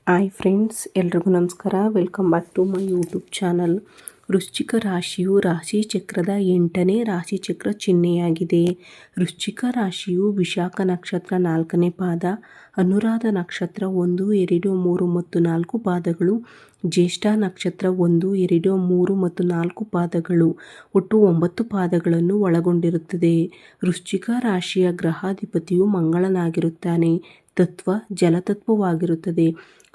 Hi friends, ಎಲ್ರಿಗೂ ನಮಸ್ಕಾರ. Welcome back to my YouTube channel. ವೃಶ್ಚಿಕ ರಾಶಿಯು ರಾಶಿಚಕ್ರದ 8ನೇ ರಾಶಿಚಕ್ರ ಚಿಹ್ನೆಯಾಗಿದೆ. ವೃಶ್ಚಿಕ ರಾಶಿಯು ವಿಶಾಖ ನಕ್ಷತ್ರ 4ನೇ ಪಾದ, ಅನುರಾಧ ನಕ್ಷತ್ರ 1, 2, 3 ಮತ್ತು 4 ಪಾದಗಳು, ಜ್ಯೇಷ್ಠ ನಕ್ಷತ್ರ 1, 2, 3 ಮತ್ತು 4 ಪಾದಗಳು, ಒಟ್ಟು 9 ಪಾದಗಳನ್ನು ಒಳಗೊಂಡಿರುತ್ತದೆ. ವೃಶ್ಚಿಕ ರಾಶಿಯ ಗ್ರಹಾಧಿಪತಿಯು ಮಂಗಳನಾಗಿರುತ್ತಾನೆ. ತತ್ವ ಜಲತತ್ವವಾಗಿರುತ್ತದೆ.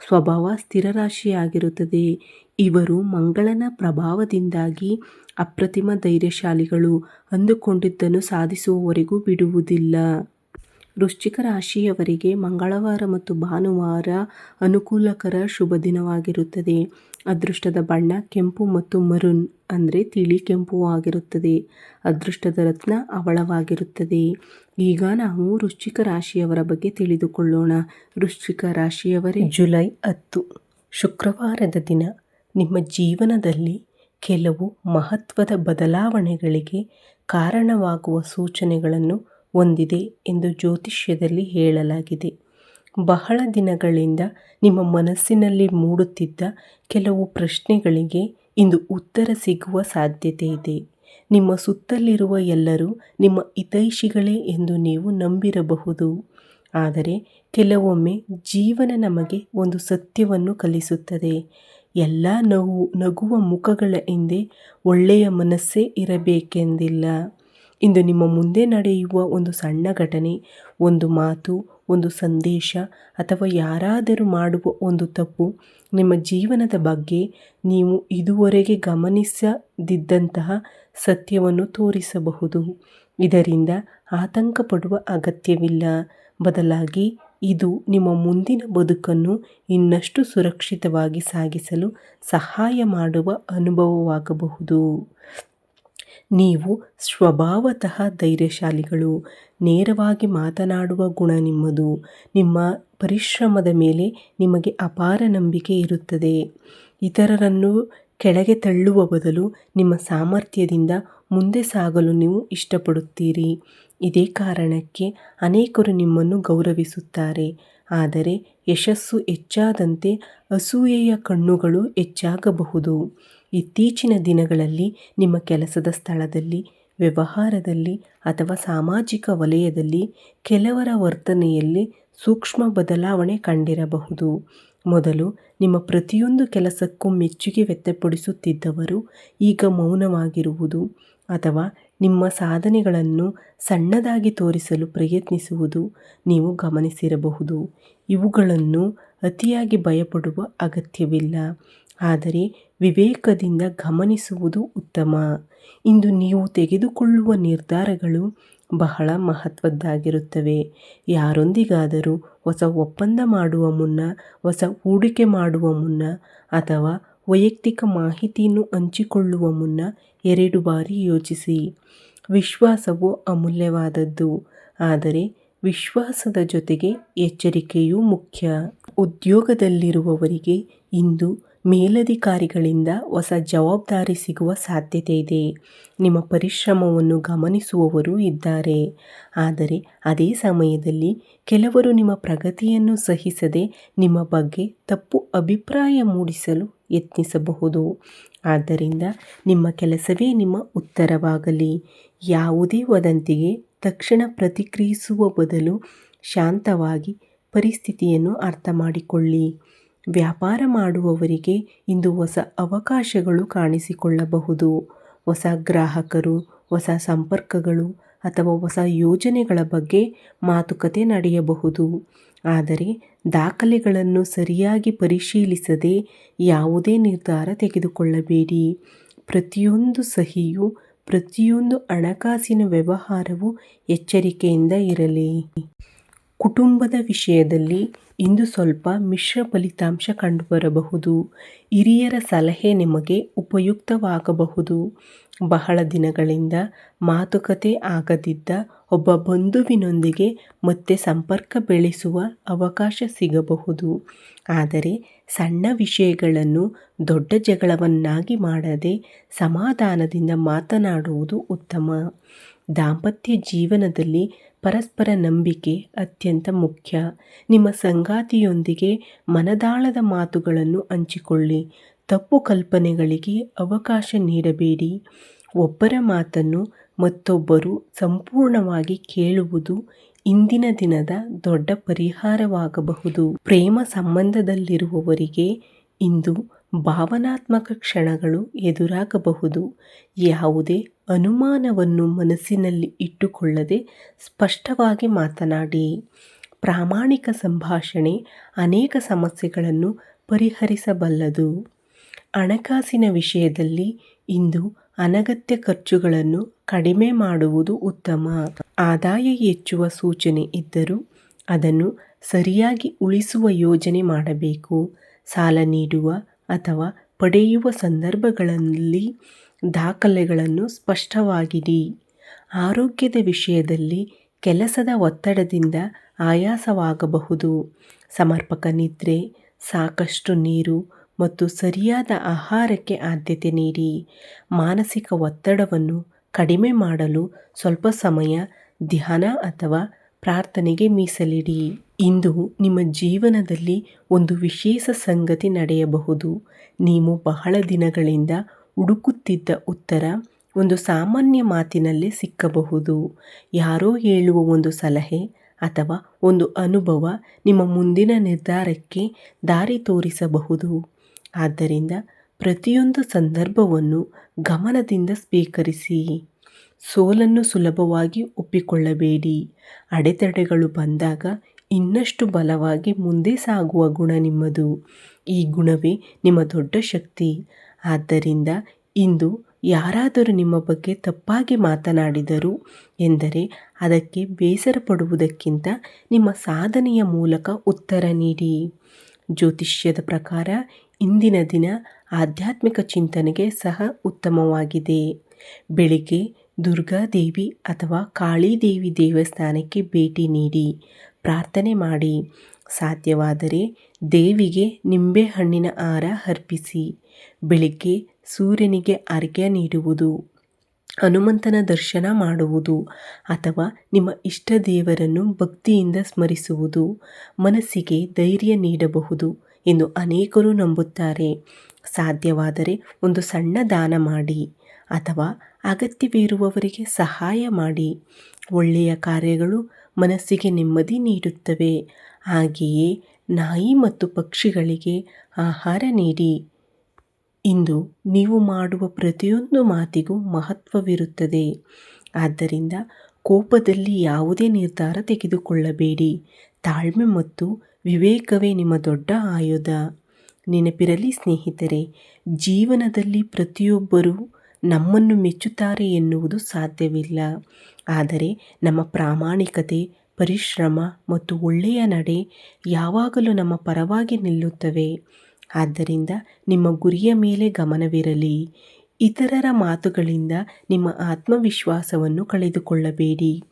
ಸ್ವಭಾವ ಸ್ಥಿರ ರಾಶಿಯಾಗಿರುತ್ತದೆ. ಇವರು ಮಂಗಳನ ಪ್ರಭಾವದಿಂದಾಗಿ ಅಪ್ರತಿಮ ಧೈರ್ಯಶಾಲಿಗಳು. ಅಂದುಕೊಂಡಿದ್ದನ್ನು ಸಾಧಿಸುವವರೆಗೂ ಬಿಡುವುದಿಲ್ಲ. ವೃಶ್ಚಿಕ ರಾಶಿಯವರಿಗೆ ಮಂಗಳವಾರ ಮತ್ತು ಭಾನುವಾರ ಅನುಕೂಲಕರ ಶುಭ ದಿನವಾಗಿರುತ್ತದೆ. ಅದೃಷ್ಟದ ಬಣ್ಣ ಕೆಂಪು ಮತ್ತು ಮರೂನ್ ಅಂದರೆ ತಿಳಿ ಕೆಂಪು ಆಗಿರುತ್ತದೆ. ಅದೃಷ್ಟದ ರತ್ನ ಹವಳವಾಗಿರುತ್ತದೆ. ಈಗ ನಾವು ವೃಶ್ಚಿಕ ರಾಶಿಯವರ ಬಗ್ಗೆ ತಿಳಿದುಕೊಳ್ಳೋಣ. ವೃಶ್ಚಿಕ ರಾಶಿಯವರೇ, ಜುಲೈ 10 ಶುಕ್ರವಾರದ ದಿನ ನಿಮ್ಮ ಜೀವನದಲ್ಲಿ ಕೆಲವು ಮಹತ್ವದ ಬದಲಾವಣೆಗಳಿಗೆ ಕಾರಣವಾಗುವ ಸೂಚನೆಗಳನ್ನು ಹೊಂದಿದೆ ಎಂದು ಜ್ಯೋತಿಷ್ಯದಲ್ಲಿ ಹೇಳಲಾಗಿದೆ. ಬಹಳ ದಿನಗಳಿಂದ ನಿಮ್ಮ ಮನಸ್ಸಿನಲ್ಲಿ ಮೂಡುತ್ತಿದ್ದ ಕೆಲವು ಪ್ರಶ್ನೆಗಳಿಗೆ ಇಂದು ಉತ್ತರ ಸಿಗುವ ಸಾಧ್ಯತೆ ಇದೆ. ನಿಮ್ಮ ಸುತ್ತಲಿರುವ ಎಲ್ಲರೂ ನಿಮ್ಮ ಹಿತೈಷಿಗಳೇ ಎಂದು ನೀವು ನಂಬಿರಬಹುದು. ಆದರೆ ಕೆಲವೊಮ್ಮೆ ಜೀವನ ನಮಗೆ ಒಂದು ಸತ್ಯವನ್ನು ಕಲಿಸುತ್ತದೆ. ಎಲ್ಲ ನಗುವ ಮುಖಗಳ ಹಿಂದೆ ಒಳ್ಳೆಯ ಮನಸ್ಸೇ ಇರಬೇಕೆಂದಿಲ್ಲ. ಇಂದು ನಿಮ್ಮ ಮುಂದೆ ನಡೆಯುವ ಒಂದು ಸಣ್ಣ ಘಟನೆ, ಒಂದು ಮಾತು, ಒಂದು ಸಂದೇಶ ಅಥವಾ ಯಾರಾದರೂ ಮಾಡುವ ಒಂದು ತಪ್ಪು ನಿಮ್ಮ ಜೀವನದ ಬಗ್ಗೆ ನೀವು ಇದುವರೆಗೆ ಗಮನಿಸದಿದ್ದಂತಹ ಸತ್ಯವನ್ನು ತೋರಿಸಬಹುದು. ಇದರಿಂದ ಆತಂಕ ಪಡುವ ಅಗತ್ಯವಿಲ್ಲ. ಬದಲಾಗಿ ಇದು ನಿಮ್ಮ ಮುಂದಿನ ಬದುಕನ್ನು ಇನ್ನಷ್ಟು ಸುರಕ್ಷಿತವಾಗಿ ಸಾಗಿಸಲು ಸಹಾಯ ಮಾಡುವ ಅನುಭವವಾಗಬಹುದು. ನೀವು ಸ್ವಭಾವತಃ ಧೈರ್ಯಶಾಲಿಗಳು. ನೇರವಾಗಿ ಮಾತನಾಡುವ ಗುಣ ನಿಮ್ಮದು. ನಿಮ್ಮ ಪರಿಶ್ರಮದ ಮೇಲೆ ನಿಮಗೆ ಅಪಾರ ನಂಬಿಕೆ ಇರುತ್ತದೆ. ಇತರರನ್ನು ಕೆಳಗೆ ತಳ್ಳುವ ಬದಲು ನಿಮ್ಮ ಸಾಮರ್ಥ್ಯದಿಂದ ಮುಂದೆ ಸಾಗಲು ನೀವು ಇಷ್ಟಪಡುತ್ತೀರಿ. ಇದೇ ಕಾರಣಕ್ಕೆ ಅನೇಕರು ನಿಮ್ಮನ್ನು ಗೌರವಿಸುತ್ತಾರೆ. ಆದರೆ ಯಶಸ್ಸು ಹೆಚ್ಚಾದಂತೆ ಅಸೂಯೆಯ ಕಣ್ಣುಗಳು ಹೆಚ್ಚಾಗಬಹುದು. ಇತ್ತೀಚಿನ ದಿನಗಳಲ್ಲಿ ನಿಮ್ಮ ಕೆಲಸದ ಸ್ಥಳದಲ್ಲಿ, ವ್ಯವಹಾರದಲ್ಲಿ ಅಥವಾ ಸಾಮಾಜಿಕ ವಲಯದಲ್ಲಿ ಕೆಲವರ ವರ್ತನೆಯಲ್ಲಿ ಸೂಕ್ಷ್ಮ ಬದಲಾವಣೆ ಕಂಡಿರಬಹುದು. ಮೊದಲು ನಿಮ್ಮ ಪ್ರತಿಯೊಂದು ಕೆಲಸಕ್ಕೂ ಮೆಚ್ಚುಗೆ ವ್ಯಕ್ತಪಡಿಸುತ್ತಿದ್ದವರು ಈಗ ಮೌನವಾಗಿರುವುದು ಅಥವಾ ನಿಮ್ಮ ಸಾಧನೆಗಳನ್ನು ಸಣ್ಣದಾಗಿ ತೋರಿಸಲು ಪ್ರಯತ್ನಿಸುವುದು ನೀವು ಗಮನಿಸಿರಬಹುದು. ಇವುಗಳನ್ನು ಅತಿಯಾಗಿ ಭಯಪಡುವ ಅಗತ್ಯವಿಲ್ಲ, ಆದರೆ ವಿವೇಕದಿಂದ ಗಮನಿಸುವುದು ಉತ್ತಮ. ಇಂದು ನೀವು ತೆಗೆದುಕೊಳ್ಳುವ ನಿರ್ಧಾರಗಳು ಬಹಳ ಮಹತ್ವದ್ದಾಗಿರುತ್ತವೆ. ಯಾರೊಂದಿಗಾದರೂ ಹೊಸ ಒಪ್ಪಂದ ಮಾಡುವ ಮುನ್ನ, ಹೊಸ ಹೂಡಿಕೆ ಮಾಡುವ ಮುನ್ನ ಅಥವಾ ವೈಯಕ್ತಿಕ ಮಾಹಿತಿಯನ್ನು ಹಂಚಿಕೊಳ್ಳುವ ಮುನ್ನ 2 ಬಾರಿ ಯೋಚಿಸಿ. ವಿಶ್ವಾಸವು ಅಮೂಲ್ಯವಾದದ್ದು, ಆದರೆ ವಿಶ್ವಾಸದ ಜೊತೆಗೆ ಎಚ್ಚರಿಕೆಯೂ ಮುಖ್ಯ. ಉದ್ಯೋಗದಲ್ಲಿರುವವರಿಗೆ ಇಂದು ಮೇಲಧಿಕಾರಿಗಳಿಂದ ಹೊಸ ಜವಾಬ್ದಾರಿ ಸಿಗುವ ಸಾಧ್ಯತೆ ಇದೆ. ನಿಮ್ಮ ಪರಿಶ್ರಮವನ್ನು ಗಮನಿಸುವವರೂ ಇದ್ದಾರೆ. ಆದರೆ ಅದೇ ಸಮಯದಲ್ಲಿ ಕೆಲವರು ನಿಮ್ಮ ಪ್ರಗತಿಯನ್ನು ಸಹಿಸದೆ ನಿಮ್ಮ ಬಗ್ಗೆ ತಪ್ಪು ಅಭಿಪ್ರಾಯ ಮೂಡಿಸಲು ಯತ್ನಿಸಬಹುದು. ಆದ್ದರಿಂದ ನಿಮ್ಮ ಕೆಲಸವೇ ನಿಮ್ಮ ಉತ್ತರವಾಗಲಿ. ಯಾವುದೇ ವದಂತಿಗೆ ತಕ್ಷಣ ಪ್ರತಿಕ್ರಿಯಿಸುವ ಬದಲು ಶಾಂತವಾಗಿ ಪರಿಸ್ಥಿತಿಯನ್ನು ಅರ್ಥ ಮಾಡಿಕೊಳ್ಳಿ. ವ್ಯಾಪಾರ ಮಾಡುವವರಿಗೆ ಇಂದು ಹೊಸ ಅವಕಾಶಗಳು ಕಾಣಿಸಿಕೊಳ್ಳಬಹುದು. ಹೊಸ ಗ್ರಾಹಕರು, ಹೊಸ ಸಂಪರ್ಕಗಳು ಅಥವಾ ಹೊಸ ಯೋಜನೆಗಳ ಬಗ್ಗೆ ಮಾತುಕತೆ ನಡೆಯಬಹುದು. ಆದರೆ ದಾಖಲೆಗಳನ್ನು ಸರಿಯಾಗಿ ಪರಿಶೀಲಿಸದೆ ಯಾವುದೇ ನಿರ್ಧಾರ ತೆಗೆದುಕೊಳ್ಳಬೇಡಿ. ಪ್ರತಿಯೊಂದು ಸಹಿಯೂ, ಪ್ರತಿಯೊಂದು ಹಣಕಾಸಿನ ವ್ಯವಹಾರವೂ ಎಚ್ಚರಿಕೆಯಿಂದ ಇರಲಿ. ಕುಟುಂಬದ ವಿಷಯದಲ್ಲಿ ಇಂದು ಸ್ವಲ್ಪ ಮಿಶ್ರ ಫಲಿತಾಂಶ ಕಂಡುಬರಬಹುದು. ಹಿರಿಯರ ಸಲಹೆ ನಿಮಗೆ ಉಪಯುಕ್ತವಾಗಬಹುದು. ಬಹಳ ದಿನಗಳಿಂದ ಮಾತುಕತೆ ಆಗದಿದ್ದ ಒಬ್ಬ ಬಂಧುವಿನೊಂದಿಗೆ ಮತ್ತೆ ಸಂಪರ್ಕ ಬೆಳೆಸುವ ಅವಕಾಶ ಸಿಗಬಹುದು. ಆದರೆ ಸಣ್ಣ ವಿಷಯಗಳನ್ನು ದೊಡ್ಡ ಜಗಳವನ್ನಾಗಿ ಮಾಡದೆ ಸಮಾಧಾನದಿಂದ ಮಾತನಾಡುವುದು ಉತ್ತಮ. ದಾಂಪತ್ಯ ಜೀವನದಲ್ಲಿ ಪರಸ್ಪರ ನಂಬಿಕೆ ಅತ್ಯಂತ ಮುಖ್ಯ. ನಿಮ್ಮ ಸಂಗಾತಿಯೊಂದಿಗೆ ಮನದಾಳದ ಮಾತುಗಳನ್ನು ಹಂಚಿಕೊಳ್ಳಿ. ತಪ್ಪು ಕಲ್ಪನೆಗಳಿಗೆ ಅವಕಾಶ ನೀಡಬೇಡಿ. ಒಬ್ಬರ ಮಾತನ್ನು ಮತ್ತೊಬ್ಬರು ಸಂಪೂರ್ಣವಾಗಿ ಕೇಳುವುದು ಇಂದಿನ ದಿನದ ದೊಡ್ಡ ಪರಿಹಾರವಾಗಬಹುದು. ಪ್ರೇಮ ಸಂಬಂಧದಲ್ಲಿರುವವರಿಗೆ ಇಂದು ಭಾವನಾತ್ಮಕ ಕ್ಷಣಗಳು ಎದುರಾಗಬಹುದು. ಯಾವುದೇ ಅನುಮಾನವನ್ನು ಮನಸ್ಸಿನಲ್ಲಿ ಇಟ್ಟುಕೊಳ್ಳದೆ ಸ್ಪಷ್ಟವಾಗಿ ಮಾತನಾಡಿ. ಪ್ರಾಮಾಣಿಕ ಸಂಭಾಷಣೆ ಅನೇಕ ಸಮಸ್ಯೆಗಳನ್ನು ಪರಿಹರಿಸಬಲ್ಲದು. ಹಣಕಾಸಿನ ವಿಷಯದಲ್ಲಿ ಇಂದು ಅನಗತ್ಯ ಖರ್ಚುಗಳನ್ನು ಕಡಿಮೆ ಮಾಡುವುದು ಉತ್ತಮ. ಆದಾಯ ಹೆಚ್ಚುವ ಸೂಚನೆ ಇದ್ದರೂ ಅದನ್ನು ಸರಿಯಾಗಿ ಉಳಿಸುವ ಯೋಜನೆ ಮಾಡಬೇಕು. ಸಾಲ ನೀಡುವ ಅಥವಾ ಪಡೆಯುವ ಸಂದರ್ಭಗಳಲ್ಲಿ ದಾಖಲೆಗಳನ್ನು ಸ್ಪಷ್ಟವಾಗಿಡಿ. ಆರೋಗ್ಯದ ವಿಷಯದಲ್ಲಿ ಕೆಲಸದ ಒತ್ತಡದಿಂದ ಆಯಾಸವಾಗಬಹುದು. ಸಮರ್ಪಕ ನಿದ್ರೆ, ಸಾಕಷ್ಟು ನೀರು ಮತ್ತು ಸರಿಯಾದ ಆಹಾರಕ್ಕೆ ಆದ್ಯತೆ ನೀಡಿ. ಮಾನಸಿಕ ಒತ್ತಡವನ್ನು ಕಡಿಮೆ ಮಾಡಲು ಸ್ವಲ್ಪ ಸಮಯ ಧ್ಯಾನ ಅಥವಾ ಪ್ರಾರ್ಥನೆಗೆ ಮೀಸಲಿಡಿ. ಇಂದು ನಿಮ್ಮ ಜೀವನದಲ್ಲಿ ಒಂದು ವಿಶೇಷ ಸಂಗತಿ ನಡೆಯಬಹುದು. ನೀವು ಬಹಳ ದಿನಗಳಿಂದ ಹುಡುಕುತ್ತಿದ್ದ ಉತ್ತರ ಒಂದು ಸಾಮಾನ್ಯ ಮಾತಿನಲ್ಲೇ ಸಿಕ್ಕಬಹುದು. ಯಾರೋ ಹೇಳುವ ಒಂದು ಸಲಹೆ ಅಥವಾ ಒಂದು ಅನುಭವ ನಿಮ್ಮ ಮುಂದಿನ ನಿರ್ಧಾರಕ್ಕೆ ದಾರಿ ತೋರಿಸಬಹುದು. ಆದ್ದರಿಂದ ಪ್ರತಿಯೊಂದು ಸಂದರ್ಭವನ್ನು ಗಮನದಿಂದ ಸ್ವೀಕರಿಸಿ. ಸೋಲನ್ನು ಸುಲಭವಾಗಿ ಒಪ್ಪಿಕೊಳ್ಳಬೇಡಿ. ಅಡೆತಡೆಗಳು ಬಂದಾಗ ಇನ್ನಷ್ಟು ಬಲವಾಗಿ ಮುಂದೆ ಸಾಗುವ ಗುಣ ನಿಮ್ಮದು. ಈ ಗುಣವೇ ನಿಮ್ಮ ದೊಡ್ಡ ಶಕ್ತಿ. ಆದ್ದರಿಂದ ಇಂದು ಯಾರಾದರೂ ನಿಮ್ಮ ಬಗ್ಗೆ ತಪ್ಪಾಗಿ ಮಾತನಾಡಿದರು ಎಂದರೆ ಅದಕ್ಕೆ ಬೇಸರ ಪಡುವುದಕ್ಕಿಂತ ನಿಮ್ಮ ಸಾಧನೆಯ ಮೂಲಕ ಉತ್ತರ ನೀಡಿ. ಜ್ಯೋತಿಷ್ಯದ ಪ್ರಕಾರ ಇಂದಿನ ದಿನ ಆಧ್ಯಾತ್ಮಿಕ ಚಿಂತನೆಗೆ ಸಹ ಉತ್ತಮವಾಗಿದೆ. ಬೆಳಿಗ್ಗೆ ದುರ್ಗಾದೇವಿ ಅಥವಾ ಕಾಳಿದೇವಿ ದೇವಸ್ಥಾನಕ್ಕೆ ಭೇಟಿ ನೀಡಿ ಪ್ರಾರ್ಥನೆ ಮಾಡಿ. ಸಾಧ್ಯವಾದರೆ ದೇವಿಗೆ ನಿಂಬೆಹಣ್ಣಿನ ಹಾರ ಅರ್ಪಿಸಿ. ಬೆಳಿಗ್ಗೆ ಸೂರ್ಯನಿಗೆ ಅರ್ಘ್ಯ ನೀಡುವುದು, ಹನುಮಂತನ ದರ್ಶನ ಮಾಡುವುದು ಅಥವಾ ನಿಮ್ಮ ಇಷ್ಟ ದೇವರನ್ನು ಭಕ್ತಿಯಿಂದ ಸ್ಮರಿಸುವುದು ಮನಸ್ಸಿಗೆ ಧೈರ್ಯ ನೀಡಬಹುದು ಎಂದು ಅನೇಕರು ನಂಬುತ್ತಾರೆ. ಸಾಧ್ಯವಾದರೆ ಒಂದು ಸಣ್ಣ ದಾನ ಮಾಡಿ ಅಥವಾ ಅಗತ್ಯವಿರುವವರಿಗೆ ಸಹಾಯ ಮಾಡಿ. ಒಳ್ಳೆಯ ಕಾರ್ಯಗಳು ಮನಸ್ಸಿಗೆ ನೆಮ್ಮದಿ ನೀಡುತ್ತವೆ. ಹಾಗೆಯೇ ನಾಯಿ ಮತ್ತು ಪಕ್ಷಿಗಳಿಗೆ ಆಹಾರ ನೀಡಿ. ಇಂದು ನೀವು ಮಾಡುವ ಪ್ರತಿಯೊಂದು ಮಾತಿಗೂ ಮಹತ್ವವಿರುತ್ತದೆ. ಆದ್ದರಿಂದ ಕೋಪದಲ್ಲಿ ಯಾವುದೇ ನಿರ್ಧಾರ ತೆಗೆದುಕೊಳ್ಳಬೇಡಿ. ತಾಳ್ಮೆ ಮತ್ತು ವಿವೇಕವೇ ನಿಮ್ಮ ದೊಡ್ಡ ಆಯುಧ. ನೆನಪಿರಲಿ ಸ್ನೇಹಿತರೆ, ಜೀವನದಲ್ಲಿ ಪ್ರತಿಯೊಬ್ಬರೂ ನಮ್ಮನ್ನು ಮೆಚ್ಚುತ್ತಾರೆ ಎನ್ನುವುದು ಸಾಧ್ಯವಿಲ್ಲ. ಆದರೆ ನಮ್ಮ ಪ್ರಾಮಾಣಿಕತೆ, ಪರಿಶ್ರಮ ಮತ್ತು ಒಳ್ಳೆಯ ನಡೆ ಯಾವಾಗಲೂ ನಮ್ಮ ಪರವಾಗಿ ನಿಲ್ಲುತ್ತವೆ. ಆದ್ದರಿಂದ ನಿಮ್ಮ ಗುರಿಯ ಮೇಲೆ ಗಮನವಿರಲಿ. ಇತರರ ಮಾತುಗಳಿಂದ ನಿಮ್ಮ ಆತ್ಮವಿಶ್ವಾಸವನ್ನು ಕಳೆದುಕೊಳ್ಳಬೇಡಿ.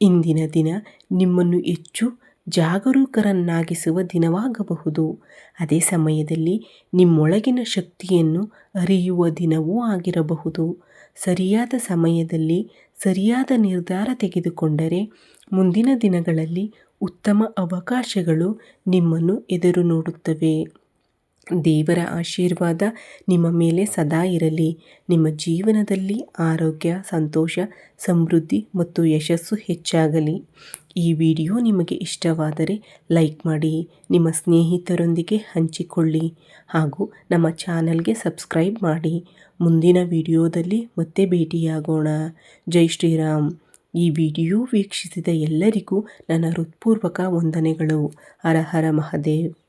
ಇಂದಿನ ದಿನ ನಿಮ್ಮನ್ನು ಹೆಚ್ಚು ಜಾಗರೂಕರನ್ನಾಗಿಸುವ ದಿನವಾಗಬಹುದು. ಅದೇ ಸಮಯದಲ್ಲಿ ನಿಮ್ಮೊಳಗಿನ ಶಕ್ತಿಯನ್ನು ಅರಿಯುವ ದಿನವೂ ಆಗಿರಬಹುದು. ಸರಿಯಾದ ಸಮಯದಲ್ಲಿ ಸರಿಯಾದ ನಿರ್ಧಾರ ತೆಗೆದುಕೊಂಡರೆ ಮುಂದಿನ ದಿನಗಳಲ್ಲಿ ಉತ್ತಮ ಅವಕಾಶಗಳು ನಿಮ್ಮನ್ನು ಎದುರು ನೋಡುತ್ತವೆ. ದೇವರ ಆಶೀರ್ವಾದ ನಿಮ್ಮ ಮೇಲೆ ಸದಾ ಇರಲಿ. ನಿಮ್ಮ ಜೀವನದಲ್ಲಿ ಆರೋಗ್ಯ, ಸಂತೋಷ, ಸಮೃದ್ಧಿ ಮತ್ತು ಯಶಸ್ಸು ಹೆಚ್ಚಾಗಲಿ. ಈ ವಿಡಿಯೋ ನಿಮಗೆ ಇಷ್ಟವಾದರೆ ಲೈಕ್ ಮಾಡಿ, ನಿಮ್ಮ ಸ್ನೇಹಿತರೊಂದಿಗೆ ಹಂಚಿಕೊಳ್ಳಿ ಹಾಗೂ ನಮ್ಮ ಚಾನಲ್ಗೆ ಸಬ್ಸ್ಕ್ರೈಬ್ ಮಾಡಿ. ಮುಂದಿನ ವಿಡಿಯೋದಲ್ಲಿ ಮತ್ತೆ ಭೇಟಿಯಾಗೋಣ. ಜೈ ಶ್ರೀರಾಮ್. ಈ ವಿಡಿಯೋ ವೀಕ್ಷಿಸಿದ ಎಲ್ಲರಿಗೂ ನನ್ನ ಹೃತ್ಪೂರ್ವಕ ವಂದನೆಗಳು. ಹರ ಹರ ಮಹಾದೇವ್.